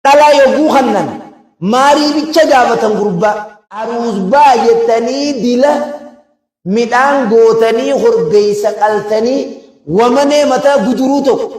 dhala yoguu kannan maarii bicha gaafatan gurbaa aruus baay'atanii dila midhaan gootanii horbeeysa qaltanii wamanee mataa guduruu tokko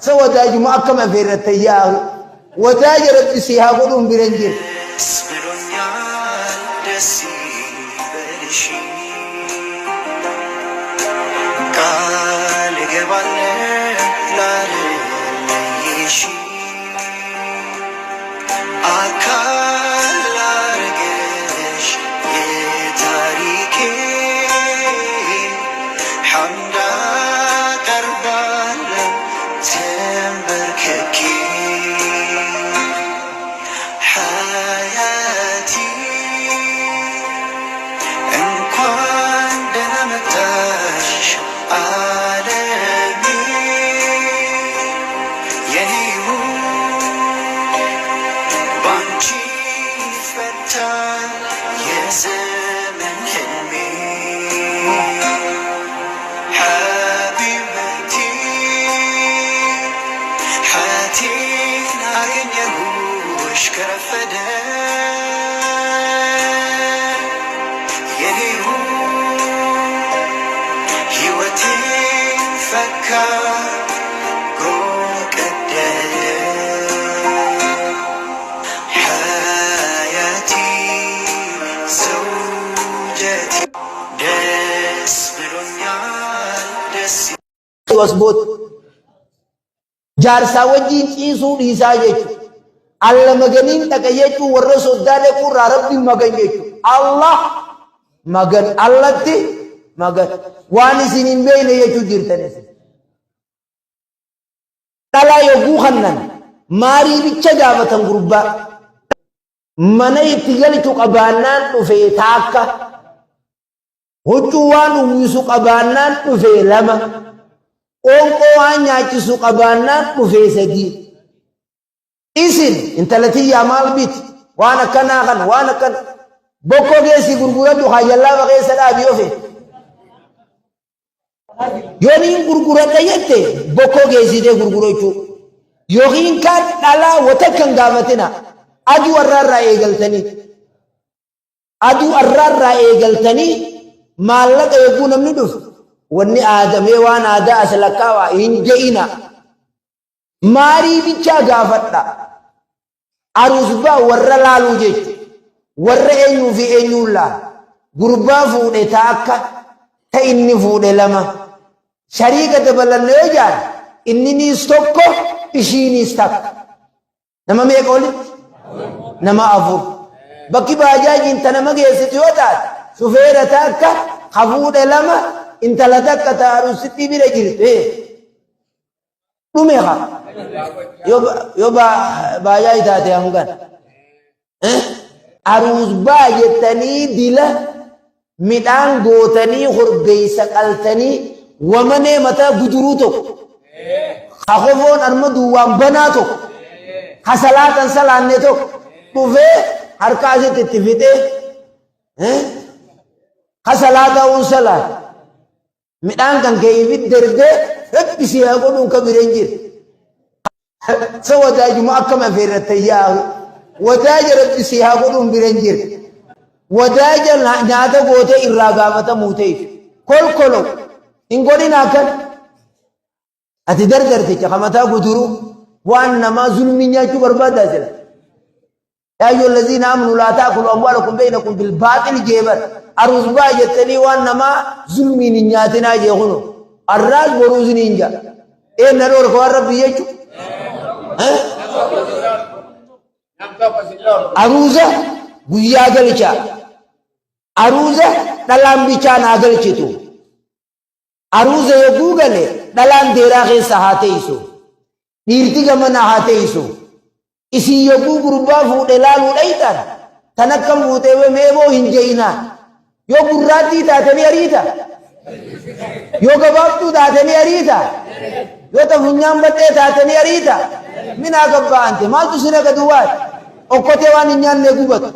sa wadaajuma akkam afeerratte yaa'u wadaaja rabbi si haa godhuun biran jiru wasboot jaarsaa wajjiin ciisuu dhiisaa jechuudha. Alla maganiin dhaqa jechuun warra soddaa dhaquurraa rabbiin magan jechuudha. Allah magan allatti magan waan isin hin beekne jechuu jirtanis. Dhalaa yoguu kannan maarii bicha gaafatan gurbaa mana itti galchu qabaannaan dhufee taakka huccuu waan uwwisu qabaannaan dhufee lama onqoo waan nyaachisu qabaannaan dhufee sadii isin intalatiyyaa maal biti waan akkanaa kana waan akkana bokkoo geessi gurguradhu hayyallaa baqeessa dhaabii ofe yooniin gurguradha jette bokkoo geessitee gurgurachuu yookiin kaan dhalaa watakkan gaafatina aduu arraarraa eegaltanii maallaqa yogguu namni dhufu wanni aadamee waan aadaa as lakkaawaa hin je'ina maarii bichaa gaafadha aruusbaa warra laaluu jechu warra eenyuu fi eenyuun laal gurbaa fuudhe taakka ta inni fuudhe lama shariika dabalanne yoo jaan inniniis tokko ishiiniis takka nama meeqa olitti nama afur bakki baajaajiin ta nama geessitu yoo taate shufeera taakka ka fuudhe lama intala takka ta aruusitti bira jirte dhume haa yoo baajaaji taate hangan aruus baay'atanii dila midhaan gootanii horbeeysa qaltanii wamanee mataa guduruu tokko ka kofoon arma duwwaan banaa tokko ka salaatan salaanne tokko dhufee harka asitti itti fixee ka salaataa uun salaat midhaan kan kee ibidda ergee rabbi si haa godhuun ka bireen jira sa wadaajuma akkam afeerratte yaa'u wadaaja rabbi si haa godhuun bireen jira wadaaja nyaata gootee irraa gaafatamuu ta'eef kolkolo hin godhin akkan ati dardarticha kamataa guduruu waan namaa zulmii nyaachuu barbaadaa jira يا أيها الذين آمنوا لا تأكلوا أموالكم بينكم بالباطل جبر أروز باجتني وأنا ما ظلمي نياتنا جهونو الراج بروز نينجا إيه نرور خوار ربي يجو أروزة بيا قلشا أروزة دلام بيشان أقلشتو أروزة يقوغل دلام ديراغي سهاتيسو نيرتي كمان هاتيسو isi yogguu gurbaa fuudhe laaluu dhaytan tan akkam fuutee meeboo hin je'inaan yoo gurraattii taatanii ariita yoo gabaabtuu taatanii ariita yoo tafunyaan badhee taatanii ariita minaa gabba'ante maaltu sina gaduwaat okkotee waan hin nyaanne gubatu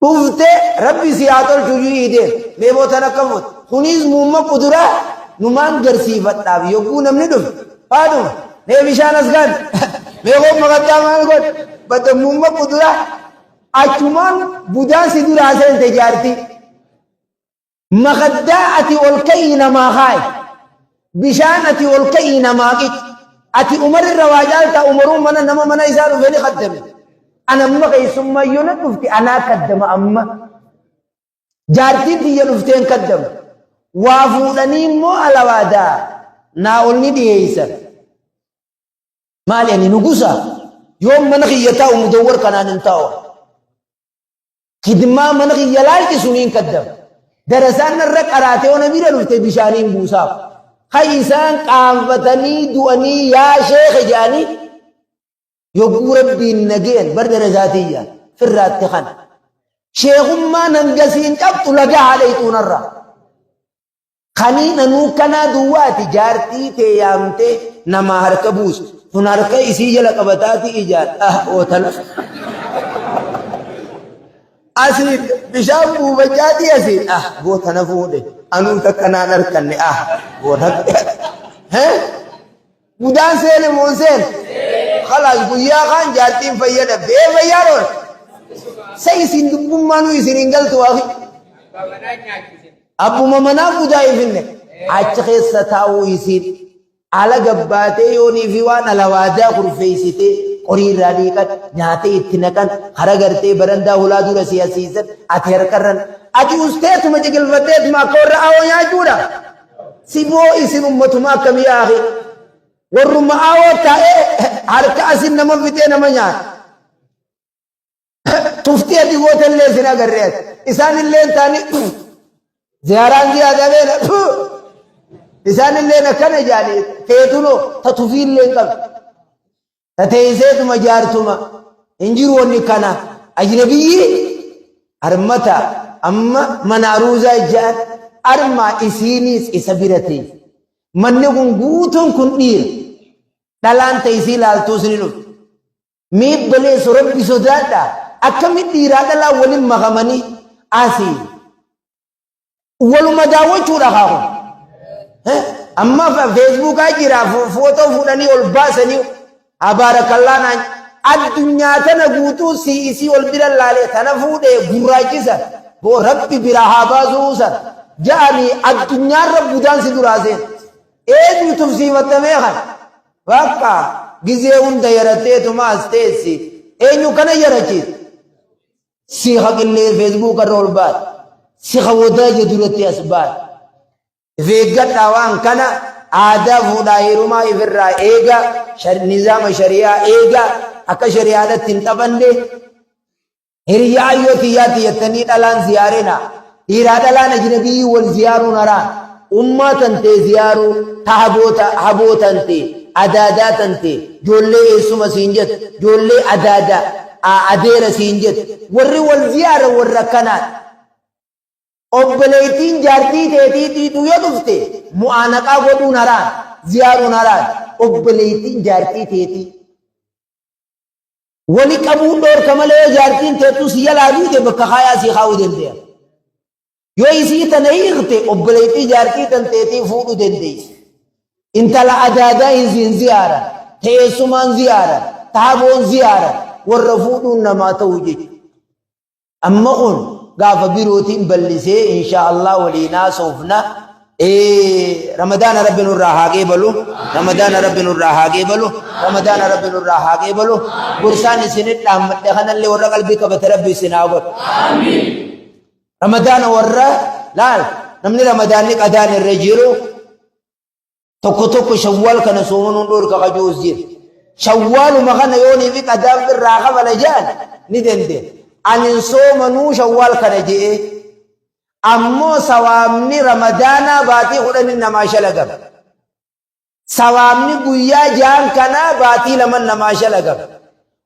dhuftee rabbi si haa tolchuu ideen meeboo tan akkam fuute kunis muumma kuduraa numaan garsiifadhaaf yogguu namni dhufe haadhuma nee bishaan as gaan Meeqoo maqaddaa maal godhe badammummaa kuduraa achumaan budaan si duraa seente jaartii maqaddaa ati ol ka'ii namaa kaaye bishaan ati ol ka'ii namaa qici ati umarirra waa caaltaa umaruun nama mana isaa dhufe ni qaddame anamma keessummayyoo na dhufti anaa kaddama amma jaartiin tiyya dhufteen kaddama waa fuudhanii immoo alawaadaa naa ol ni dhiyeeysan maali ani nugusa yoom mana kiyya taa'u mudawwar kanaan hin taa'u khidmaa mana kiyya laalchi suniin kaddama darasaan irra qaraatee ona bira dhufte bishaaniin buusaaf hay isaan qaanfatanii du'anii yaa sheekhe jedhanii yogguu rabbiin nageen bar darasaatiyya firraatti kana sheekummaan hangasiin cabxu lagaa haadha ixuunarra kaniin anuu kanaa duwwaati jaartii tee yaamtee namaa harka buusu kun harka isii jala qabataati ijaan ootan asiin bishaan buufachaati asiin gootana fuudhe anuu takkanaan harkanne goota budaan seene moon seene khalaas guyyaa kaan jaartiin fayyada bee fayyaaroon sa isin dubbummaanuu isin hin galtu waafi abbuma manaa budaa ifinne achi keessa taa'uu isin ala gabbaatee yoonii fi waan alawaadaa kurfeessitee qorii irraa dhiiqan nyaatee itti naqan hara gartee barandaa hulaa dura siyaasiisan ati harkarran ati usteetuma ciqilfatteetuma akka warra aawoo nyaachuudha si boo isin ummatuma akkamii aahi warruma aawoo taa'ee harka asin nama fixee nama nyaata tuftii ati gootallee sin agarreet isaan illeen taani ziyaaraan ziyaadabeena isaan illeen akkana jaanii teetunoo ta tufii illeen qabdi tateesseetuma jaartuma injiru wanni kana ajnabiyyi armata amma mana aruuzaa jaan armaa isiinis isa birate manni kun guutuun kun dhiira dhalaan ta'isii laaltuus ni dhufte miibbalee rabbi sodaadha akkamitti dhiiraa dhalaa waliin makamanii asii waluma daawwachuudha kaaku amma feesbuukaa jira footoo fuudhanii ol baasanii abaarakallaa naan addunyaa tana guutuu isii ol bira laalee tana fuudhee gurraachisa boo rabbi biraa haa baasuusan ja'anii addunyaarra budaan si duraaseen eenyu tufsiifattamee kan bakka gizee hunda yaratteetuma as teessi eenyu kana yarachiis si haqillee feesbuukarra ol baat si hawwataa jedhuratti as baat veeggadhaa waan kana aadaa fuudhaa heerumaa ifirraa eega nizaama shari'aa eega akka shari'aadhaatti hin taphanne hiriyaa ayyoo tiyyaatti jettanii dhalaan ziyaarina dhiiraa dhalaan ajnabiyyii wal ziyaaruun haraan ummaa tantee ziyaaruu ta haboo tantee adaadaa tantee joollee eessuma siin jettu joollee adaadaa adeera siin jettu warri wal ziyaara warra kanaan obboleettiin jaartii teetiitiitu yoo dhufte mu'aanaqaa godhuun haraan ziyaaruun haraan obboleettiin jaartii teetii wali qabuun dhoorka malee yoo jaartiin teettuu si jalaa duute bakka kaayaa si kaa'uu dandeenya yoo isii tana hiirte obboleettii jaartii tan teetii fuudhuu dandeessi intala adaadaa hin ziyaara teessumaan ziyaara taaboon ziyaara warra fuudhuun namaa ta'uu jechuudha amma kun gaafa birootiin ballisee insha Allah waliinaa soofna رمضان رب نور راهاقي بلو رمضان رب نور راهاقي بلو رمضان رب نور راهاقي بلو برسان سنت لهم دخلنا اللي ورا قلبك بتربي سناوت آمين رمضان ورا لا نمني رمضان لك أدان الرجيرو توكو شوال كان سومن نور كجوز جير شوال ما كان يوني فيك أدان بالراغة ولا جان ندندن أن سومنو شوال كان جيه أمو سوامني رمضان باتي خدني نماشا لغم سوامني قويا جان كنا باتي لمن نماشا لغم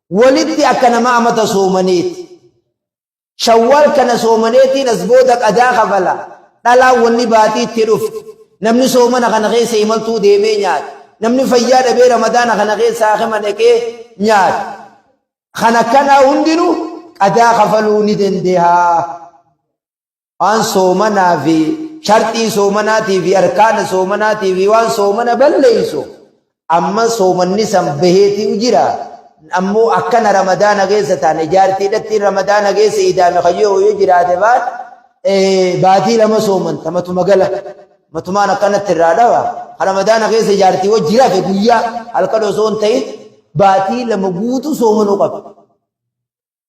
ولدتي أكنا ما أمتا سومنيت شوال كنا سومنيتي نسبودك أداخ فلا نلا وني باتي ترفت نمني سومن خنغي سيملتو ديمي نيات نمني فياد بي رمضان خنغي ساخمن اكي نيات خنكنا هندنو أداخ فلو ندندها وان سومنا في شرطي سومناتي في أركان سومناتي في وان سومنا بل ليسو أما سومني سنبهيتي وجرا أمو أكنا رمضان غيث تاني جارتي دتي رمضان غيث إذا مخيو يجرى دبات باتي لما صومن تمتو مقلة متمان أكنا ترادوا رمضان غيث جارتي وجرى في قويا الكلو صون تي باتي لما قوتو صومن وقف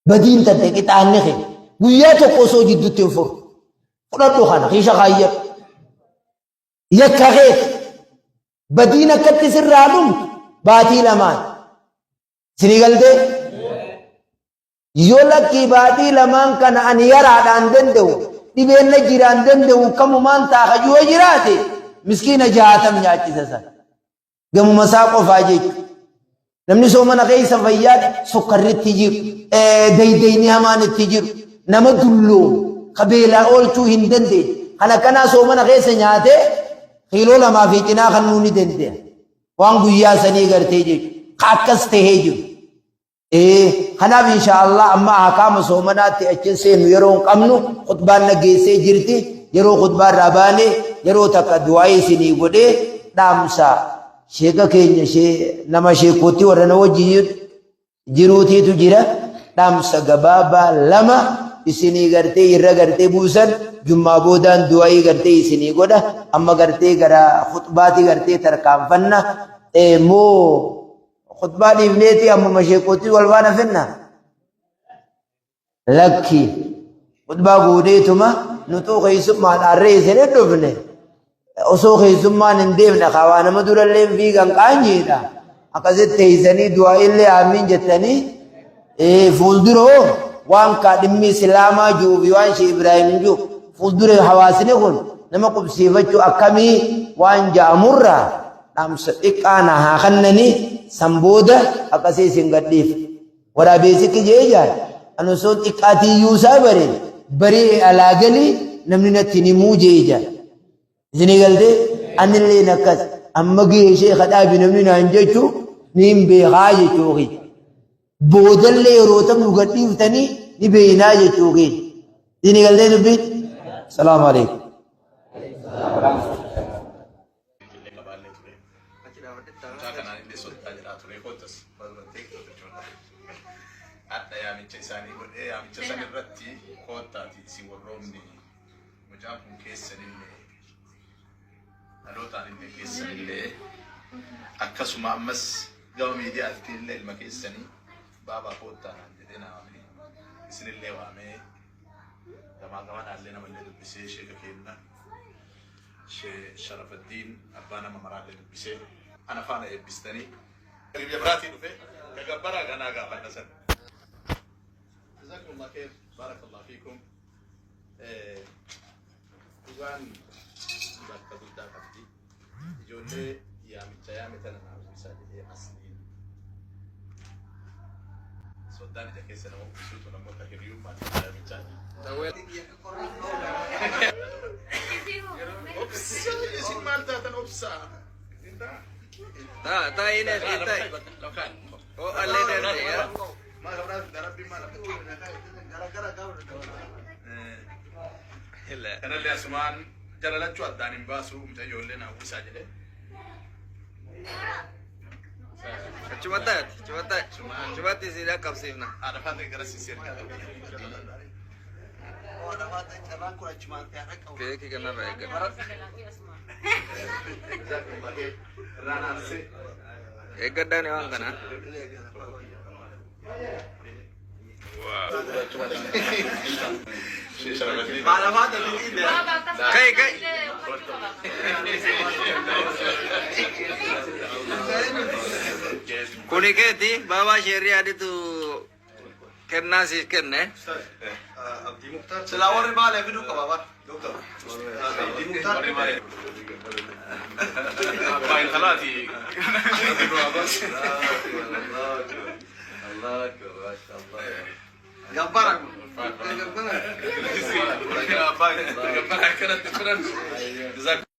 بدين تنتكي تانخي قويا تقوسو جدو تنفر قلتو خانا خيشا خايب يكا غيث بدين كتسر رادم باتي لمان سنيغل دي يولا كي باتي لمان كان أن يرى عن دندو دبين نجير عن دندو كم مان تاخجو جراتي مسكين جهاتم جاتي سسا قم مساقو فاجيك نمني سومنا غيسا فياد سكر التجير ديني همان التجير نمدلو قبيلة أولتو هندن دي خلا كنا سومنا غيسا نياتي خيلو لما في جنا خنوني دندي وان قويا سني غرتي جي قاكس تهيجو خناب إن شاء الله أما حكام سومنات أجن سين يرون قمنو خطبان نجيسي جرتي يرو خطبان رباني يرو تك دعاء سني غدي دامسا شيكا كينيا شي نما شيكوتي ورنو جيروتي تجيرا دامسا غبابا لما isini garte irra garte buusan jumma boodaan du'aayi garte isini goda amma garte gara khutbaati garte tarkaanfanna moo khutbaa dhiifneeti amma masheekoti walbaana finna lakki khutbaa goodeetuma nutuu keessummaan arree isine dhufne osoo keessummaan hin deemne kawaa nama durallee fiigan qaanyiidha akkasitti teeysanii du'aayillee aamiin jettanii fuulduroo وان كادمي سلاما جو بيوان شي ابراهيم جو فدور حواسني كون نما قبسيفتو اكمي وان جامرا نام سدقانا ها خنني سمبودا اكسي سنغديف ودا بيسك جيجا انو سو اكاتي يوسا بري الاغلي نمني نتني مو جيجا زني قالدي ان اللي نكس امغي شيخ دابي نمني نانجچو نيم بي غاي توغي بودل يروتم نغديف تاني نبينا جتوغي ديني قال دين بيت السلام عليكم akkasuma ammas gama miidiyaatti illee ilma keessanii baabaa koottaa naan jedhee naa waamee isinillee waamee gamaa gamanaallee namallee dubbisee sheeka kenna shee Sharafaddiin abbaa nama maraallee dubbisee ana faana eebbistanii biyya biraatii dhufe gagabbaraa ganaa gaafanna san jazakumullah khair barakallahu fiikum dhugaan bakka guddaa qabdi ijoollee yaamicha yaamitana naa dubisaa jedhee asliin soddaan ija keessa nama uffisuutu namoota hiriyummaa yaamichaa isin maal taatan obsaa ini kita. Oh, alih dari ya. Karena lihat semuan jalan cuat dan imbasu macam yolen aku saja deh. Cuma tidak kapsifna. Ada pantai keras sisir kata. Oh, ada pantai cerang kurang cuma tiarek. Oke, kena rega. Rana sih. Egadan yang kana. Wow. Kai. Kuni keti bawa syariat itu kena sih kena. Abdi Mukhtar. Selawar ni balik hidup ke bawah. Doktor. Abdi Mukhtar. Apa yang salah di? Allah, Allah. Gambar. Gambar. Gambar. Gambar.